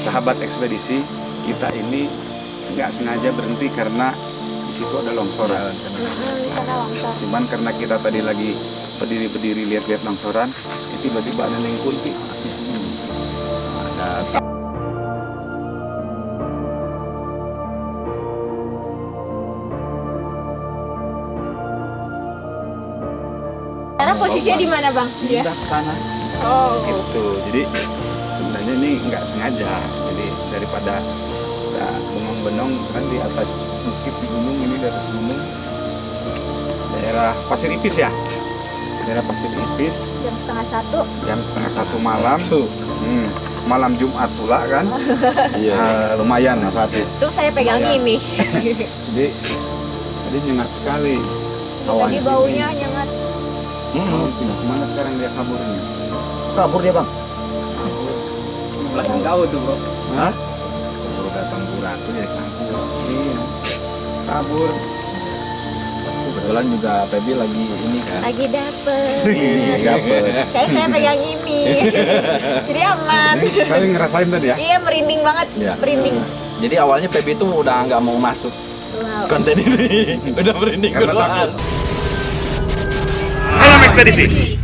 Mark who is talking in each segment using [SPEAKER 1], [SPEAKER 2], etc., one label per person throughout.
[SPEAKER 1] Sahabat ekspedisi, kita ini nggak sengaja berhenti karena di situ ada longsoran. Cuman karena kita tadi lagi berdiri-berdiri lihat-lihat longsoran, tiba-tiba ada nengkulti di sini. Ada
[SPEAKER 2] Sekarang posisinya di mana, Bang?
[SPEAKER 1] Dia ke sana.
[SPEAKER 2] Oh.
[SPEAKER 1] Gitu. Jadi sebenarnya ini nggak sengaja. Jadi daripada bengong-benong kan di atas bukit di gunung, ini di atas gunung daerah Pasir Ipis ya. Daerah Pasir Ipis. Jam setengah satu malam. Malam Jumat pula kan. Iya. Lumayan satu.
[SPEAKER 2] Tuh saya pegang ini.
[SPEAKER 1] Jadi nyengat sekali.
[SPEAKER 2] Jadi baunya nyengat.
[SPEAKER 1] Pindah kemana sekarang dia kaburnya?
[SPEAKER 3] Kabur dia, Bang.
[SPEAKER 1] Belakang kau tuh, Bro. Hah? Baru datang Ratu dia kabur. Iya. Kabur.
[SPEAKER 3] Kebetulan juga Pebi lagi ini kan.
[SPEAKER 2] Lagi dapet.
[SPEAKER 3] Dapet.
[SPEAKER 2] Kayak saya pegang ini. Jadi aman.
[SPEAKER 1] Kalian ngerasain tadi ya?
[SPEAKER 2] Iya, merinding banget.
[SPEAKER 3] Iya.
[SPEAKER 2] Merinding.
[SPEAKER 3] Jadi awalnya Pebi tuh udah nggak mau masuk
[SPEAKER 2] Wow.
[SPEAKER 3] konten ini. Udah merinding
[SPEAKER 1] Karena
[SPEAKER 3] duluan.
[SPEAKER 1] takut. Salam ekspedisi.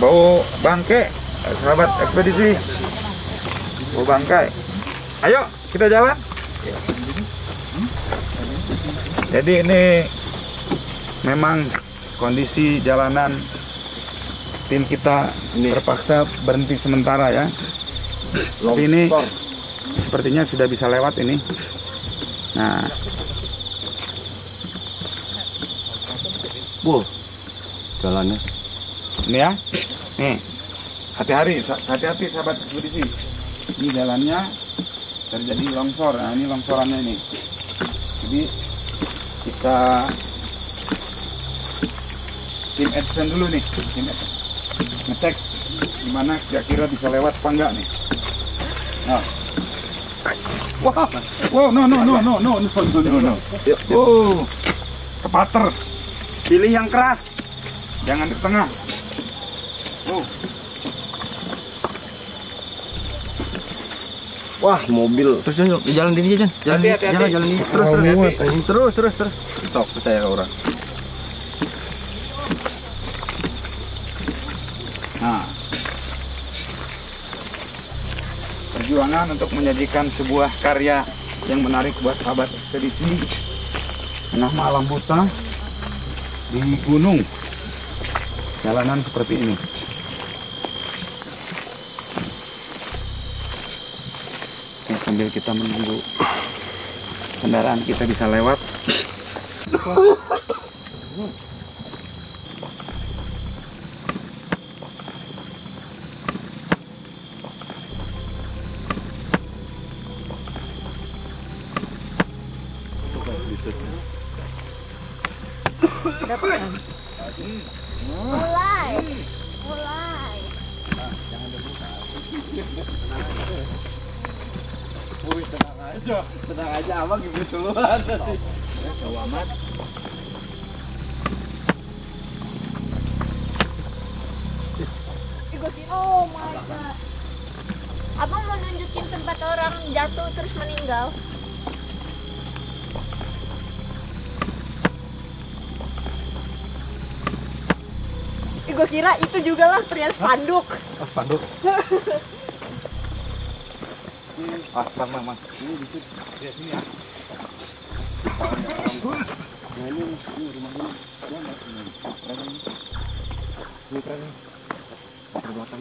[SPEAKER 1] Bau bangke, sahabat ekspedisi. Bau bangkai. Ayo, kita jalan. Jadi ini memang kondisi jalanan tim kita terpaksa berhenti sementara ya. Tapi ini sepertinya sudah bisa lewat ini. Nah,
[SPEAKER 3] Jalannya.
[SPEAKER 1] ini ya, nih, hati-hati sahabat ekspedisi. Ini jalannya terjadi longsor. Nah, ini longsorannya ini. Jadi kita tim action dulu nih, tim action. Ngecek gimana kira-kira bisa lewat apa enggak nih. Nah. Wow, no. Kepater. Pilih yang keras. Jangan di tengah.
[SPEAKER 3] Wah, mobil. Terus jalan ini aja, Jalan ini. Terus. Sok percaya ke orang.
[SPEAKER 1] Nah, perjuangan untuk menyajikan sebuah karya yang menarik buat sahabat ekspedisi tengah malam buta di gunung, jalanan seperti ini. Oke, sambil kita menunggu kendaraan kita bisa lewat.
[SPEAKER 2] Mulai.
[SPEAKER 3] Tenang aja, abang gitu duluan.
[SPEAKER 1] Jauh amat.
[SPEAKER 2] Oh my god. Abang mau nunjukin tempat orang jatuh terus meninggal. Gue kira itu juga lah pria spanduk.
[SPEAKER 1] Spanduk. Bang. Ini di sini. Lihat sini ya. Ini rumah ini.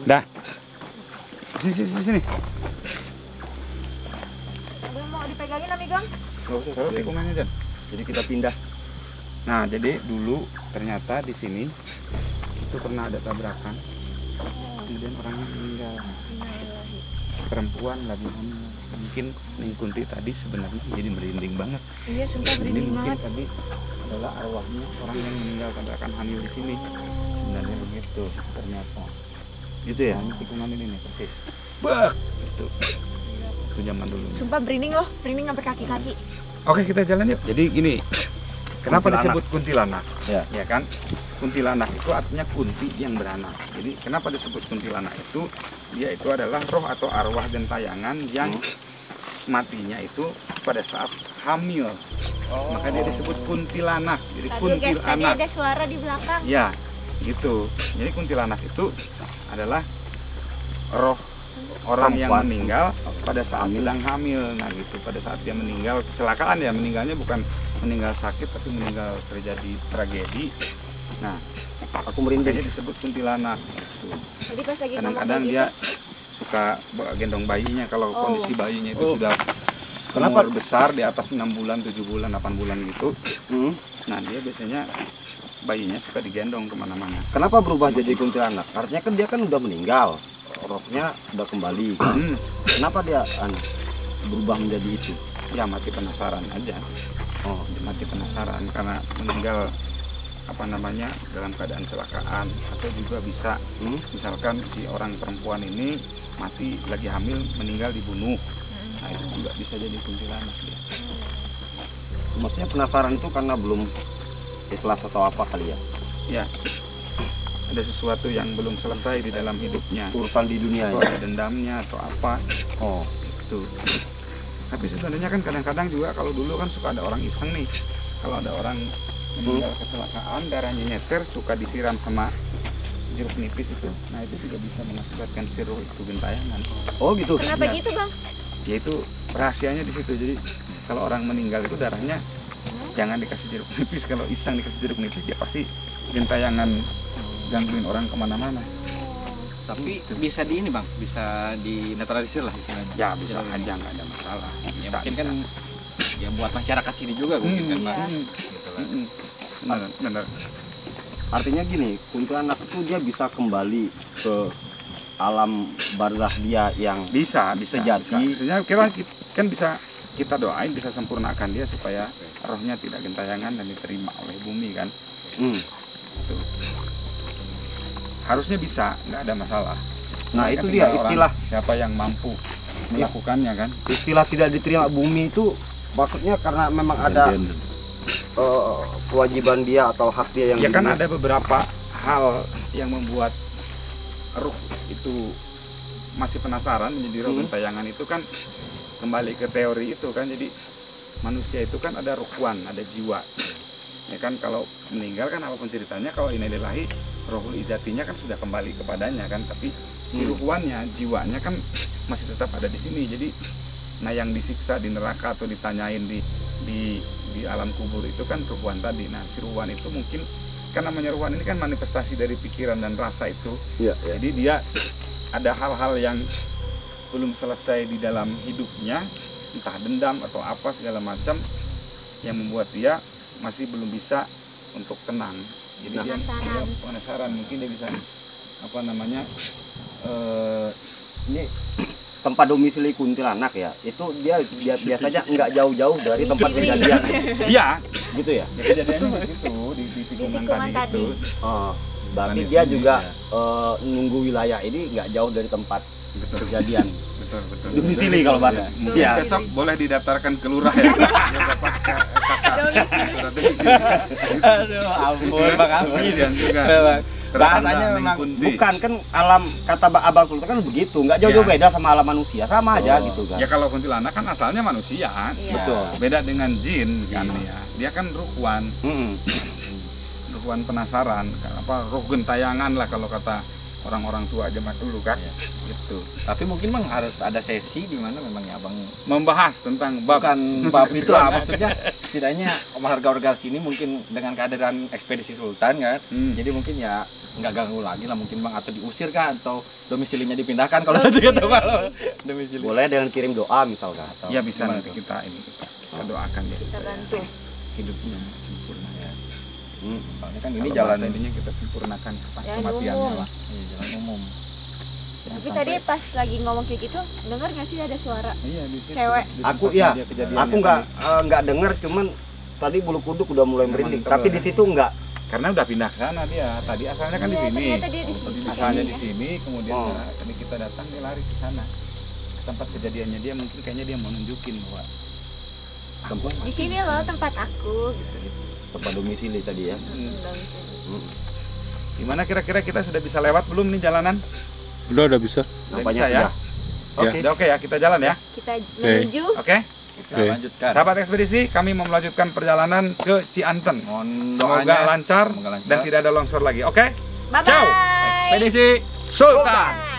[SPEAKER 1] Dah. Sini.
[SPEAKER 2] Abang mau dipegangin Amigang?
[SPEAKER 1] Enggak usah, taruh tikungannya aja. Jadi kita pindah. Nah, jadi dulu ternyata di sini itu pernah ada tabrakan kemudian orangnya meninggal. Perempuan lagi hamil. Mungkin Neng Kunti tadi sebenarnya jadi merinding banget.
[SPEAKER 2] Iya, sumpah
[SPEAKER 1] Ini
[SPEAKER 2] merinding
[SPEAKER 1] mungkin
[SPEAKER 2] banget.
[SPEAKER 1] tadi adalah arwahnya orang yang meninggal karena akan hamil di sini. Sebenarnya begitu ternyata. Gitu ya? Ini tikungan ini nih persis. Bak! Itu zaman dulu.
[SPEAKER 2] Sumpah merinding loh, merinding sampai kaki-kaki.
[SPEAKER 1] Oke, kita jalan yuk. Jadi gini, kenapa
[SPEAKER 3] Kuntilanak.
[SPEAKER 1] disebut kuntilanak?
[SPEAKER 3] Ya.
[SPEAKER 1] Ya kan? Kuntilanak itu artinya kunti yang beranak. Jadi kenapa disebut kuntilanak itu? Dia itu adalah roh atau arwah gentayangan yang matinya itu pada saat hamil. Maka dia disebut kuntilanak. Jadi
[SPEAKER 2] Tadi guys, tadi
[SPEAKER 1] kuntilanak.
[SPEAKER 2] ada suara di belakang.
[SPEAKER 1] Ya, gitu. Jadi kuntilanak itu adalah roh orang yang
[SPEAKER 3] Perempuan.
[SPEAKER 1] meninggal pada saat sedang hamil. Nah gitu, pada saat dia meninggal kecelakaan ya, meninggalnya bukan meninggal sakit tapi meninggal terjadi tragedi. Nah,
[SPEAKER 3] Aku merinding.
[SPEAKER 1] makanya disebut kuntilanak.
[SPEAKER 2] Jadi pas lagi ngomong
[SPEAKER 1] Kadang-kadang
[SPEAKER 2] kayak
[SPEAKER 1] dia
[SPEAKER 2] gitu,
[SPEAKER 1] suka gendong bayinya kalau
[SPEAKER 2] Oh.
[SPEAKER 1] kondisi bayinya itu
[SPEAKER 3] Oh.
[SPEAKER 1] sudah
[SPEAKER 3] Kenapa?
[SPEAKER 1] umur besar di atas 6 bulan, 7 bulan, 8 bulan gitu.
[SPEAKER 3] Hmm.
[SPEAKER 1] Nah, dia biasanya bayinya suka digendong kemana-mana.
[SPEAKER 3] Kenapa berubah jadi kuntilanak? Artinya kan dia kan udah meninggal, rohnya udah kembali.
[SPEAKER 1] Hmm.
[SPEAKER 3] Kenapa dia berubah menjadi itu?
[SPEAKER 1] Ya mati penasaran aja.
[SPEAKER 3] Oh,
[SPEAKER 1] Mati penasaran karena meninggal dalam keadaan kecelakaan, atau juga bisa misalkan si orang perempuan ini mati lagi hamil, meninggal dibunuh. Nah itu juga bisa jadi kuntilanak dia.
[SPEAKER 3] maksudnya penasaran itu karena belum ikhlas atau apa kali ya?
[SPEAKER 1] Ya, ada sesuatu yang belum selesai di dalam hidupnya,
[SPEAKER 3] Urusan di dunia
[SPEAKER 1] atau
[SPEAKER 3] ya.
[SPEAKER 1] ada dendamnya atau apa
[SPEAKER 3] Oh,
[SPEAKER 1] itu. Tapi sebenarnya kan kadang-kadang juga kalau dulu kan suka ada orang iseng nih, kalau ada orang meninggal kecelakaan, darahnya nyecer, suka disiram sama jeruk nipis itu. Nah itu juga bisa mengakibatkan si roh itu gentayangan.
[SPEAKER 3] oh gitu.
[SPEAKER 2] kenapa
[SPEAKER 1] Ya.
[SPEAKER 2] gitu bang?
[SPEAKER 1] Ya itu rahasianya di situ. Jadi kalau orang meninggal itu darahnya jangan dikasih jeruk nipis. Kalau iseng dikasih jeruk nipis dia pasti gentayangan gangguin orang kemana-mana.
[SPEAKER 4] Tapi bisa di ini bang, bisa dinetralisir lah istilahnya.
[SPEAKER 1] Ya bisa aja, nggak ada masalah.
[SPEAKER 4] Ya,
[SPEAKER 1] Bisa,
[SPEAKER 4] mungkin
[SPEAKER 1] bisa.
[SPEAKER 4] kan ya buat masyarakat sini juga mungkin kan bang.
[SPEAKER 2] Iya.
[SPEAKER 4] Gitu lah.
[SPEAKER 1] Benar, benar.
[SPEAKER 3] Artinya gini, kuntilanak itu dia bisa kembali ke alam barzah dia yang
[SPEAKER 1] Bisa
[SPEAKER 3] Sejati.
[SPEAKER 1] Sebenarnya kan bisa kita doain, bisa sempurnakan dia supaya rohnya tidak gentayangan dan diterima oleh bumi kan. Tuh. Harusnya bisa, nggak ada masalah.
[SPEAKER 3] Nah,
[SPEAKER 1] Kan
[SPEAKER 3] itu
[SPEAKER 1] tinggal
[SPEAKER 3] dia
[SPEAKER 1] orang
[SPEAKER 3] istilah
[SPEAKER 1] siapa yang mampu melakukannya kan.
[SPEAKER 3] istilah tidak diterima bumi itu maksudnya karena memang ada kewajiban dia atau hak dia yang
[SPEAKER 1] Ya kan
[SPEAKER 3] dimiliki.
[SPEAKER 1] ada beberapa hal yang membuat ruh itu masih penasaran menjadi roh gentayangan itu kan, kembali ke teori itu kan. Jadi manusia itu kan ada ruhwan, ada jiwa. Ya kan kalau meninggal kan apapun ceritanya, kalau innalillahi rohul izatinya kan sudah kembali kepadanya kan, tapi si ruhwannya, jiwanya kan masih tetap ada di sini. Jadi nah yang disiksa di neraka atau ditanyain di alam kubur itu kan ruhwan tadi. Nah si ruhwan itu mungkin kan namanya ruhwan ini kan manifestasi dari pikiran dan rasa itu.
[SPEAKER 3] Iya, iya.
[SPEAKER 1] Jadi dia ada hal-hal yang belum selesai di dalam hidupnya, entah dendam atau apa segala macam, yang membuat dia masih belum bisa untuk tenang. Jadi dia penasaran, mungkin dia bisa
[SPEAKER 3] Ini tempat domisili kuntilanak ya. Itu dia biasanya nggak jauh-jauh dari tempat
[SPEAKER 2] Domisili.
[SPEAKER 3] kejadian.
[SPEAKER 1] Iya,
[SPEAKER 3] Gitu ya.
[SPEAKER 1] ya kejadiannya begitu di tikungan
[SPEAKER 2] tikungan
[SPEAKER 1] tadi
[SPEAKER 2] tadi.
[SPEAKER 1] itu.
[SPEAKER 3] Oh, berarti
[SPEAKER 1] Bukan di
[SPEAKER 3] dia
[SPEAKER 1] sini,
[SPEAKER 3] juga
[SPEAKER 1] ya.
[SPEAKER 3] nunggu wilayah ini nggak jauh dari tempat kejadian.
[SPEAKER 1] Betul.
[SPEAKER 3] Domisili kalau bahasa.
[SPEAKER 1] Mungkin
[SPEAKER 3] Ya.
[SPEAKER 1] besok boleh didaftarkan ke lurah ya. Biar dapat kakak surat domisili.
[SPEAKER 4] Aduh, ampun bang Agus.
[SPEAKER 1] Kasihan juga.
[SPEAKER 4] Bahasanya
[SPEAKER 1] Tertanda
[SPEAKER 4] memang
[SPEAKER 1] Neng Kunti.
[SPEAKER 3] Bukan kan alam kata Abang Sultan kan begitu, nggak jauh-jauh
[SPEAKER 1] Ya.
[SPEAKER 3] beda sama alam manusia, sama aja gitu kan.
[SPEAKER 1] Ya kalau kuntilanak kan asalnya manusia.
[SPEAKER 2] Iya.
[SPEAKER 3] Betul.
[SPEAKER 1] Beda dengan jin kan ya. Dia kan ruhwan,
[SPEAKER 3] Mm-mm.
[SPEAKER 1] ruhwan penasaran, roh gentayangan lah kalau kata orang-orang tua zaman dulu kan. Gitu.
[SPEAKER 4] Tapi mungkin bang harus ada sesi di mana memang ya bang
[SPEAKER 1] Membahas tentang bab
[SPEAKER 4] bukan bab itu lah, maksudnya setidaknya warga-warga sini mungkin dengan kehadiran ekspedisi Sultan kan, jadi mungkin ya nggak ganggu lagi lah mungkin bang, atau diusir kah atau domisilinya dipindahkan kalau tadi kata Pak domisili.
[SPEAKER 3] Boleh dengan kirim doa misalkan.
[SPEAKER 4] Atau
[SPEAKER 1] ya bisa
[SPEAKER 4] gimana
[SPEAKER 1] nanti
[SPEAKER 4] tuh?
[SPEAKER 1] kita doakan dia
[SPEAKER 2] Kita
[SPEAKER 1] supaya
[SPEAKER 2] bantu.
[SPEAKER 1] hidupnya sempurna ya.
[SPEAKER 4] Soalnya kan
[SPEAKER 1] Ini
[SPEAKER 4] ini
[SPEAKER 1] jalan
[SPEAKER 4] jalan
[SPEAKER 1] ininya kita sempurnakan
[SPEAKER 2] Jalan
[SPEAKER 1] kematiannya
[SPEAKER 2] umum.
[SPEAKER 1] lah.
[SPEAKER 4] iya, jalan umum.
[SPEAKER 2] Tapi tadi pas lagi ngomong kayak gitu, denger nggak sih ada suara
[SPEAKER 1] Iya, di situ.
[SPEAKER 2] cewek?
[SPEAKER 1] Di
[SPEAKER 3] Aku
[SPEAKER 1] tempat
[SPEAKER 3] ya,
[SPEAKER 1] dia kejadiannya
[SPEAKER 3] aku
[SPEAKER 1] tadi.
[SPEAKER 3] nggak dengar, cuman tadi bulu kuduk udah mulai
[SPEAKER 1] Memang
[SPEAKER 3] merinding.
[SPEAKER 1] tebel
[SPEAKER 3] Tapi
[SPEAKER 1] ya.
[SPEAKER 3] di situ nggak.
[SPEAKER 1] Karena udah pindah ke sana dia. Tadi asalnya kan di
[SPEAKER 2] Iya,
[SPEAKER 1] sini.
[SPEAKER 2] ternyata dia di sini.
[SPEAKER 1] Asalnya di
[SPEAKER 2] Ya.
[SPEAKER 1] sini, kemudian
[SPEAKER 3] Oh.
[SPEAKER 1] tadi kita datang dia lari ke sana. Ke tempat kejadiannya dia, mungkin kayaknya dia mau nunjukin bahwa
[SPEAKER 3] Tempat
[SPEAKER 2] Di sini loh tempat aku gitu.
[SPEAKER 3] tempat domisili tadi ya.
[SPEAKER 2] Udah di sini.
[SPEAKER 1] gimana kira-kira kita sudah bisa lewat belum nih jalanan?
[SPEAKER 5] Udah bisa.
[SPEAKER 1] Udah
[SPEAKER 3] Nampaknya
[SPEAKER 1] bisa ya?
[SPEAKER 3] sudah.
[SPEAKER 1] Oke, sudah oke ya, kita jalan ya.
[SPEAKER 2] Kita menuju
[SPEAKER 1] Oke.
[SPEAKER 4] Kita
[SPEAKER 5] Oke.
[SPEAKER 4] lanjutkan.
[SPEAKER 1] Sahabat ekspedisi, kami mau melanjutkan perjalanan ke Cianten.
[SPEAKER 4] Mohon
[SPEAKER 1] Semoga
[SPEAKER 4] doanya.
[SPEAKER 1] lancar
[SPEAKER 4] Semoga lancar.
[SPEAKER 1] dan tidak ada longsor lagi. Oke?
[SPEAKER 2] bye
[SPEAKER 1] Ciao.
[SPEAKER 2] bye.
[SPEAKER 4] Ekspedisi
[SPEAKER 1] Sultan.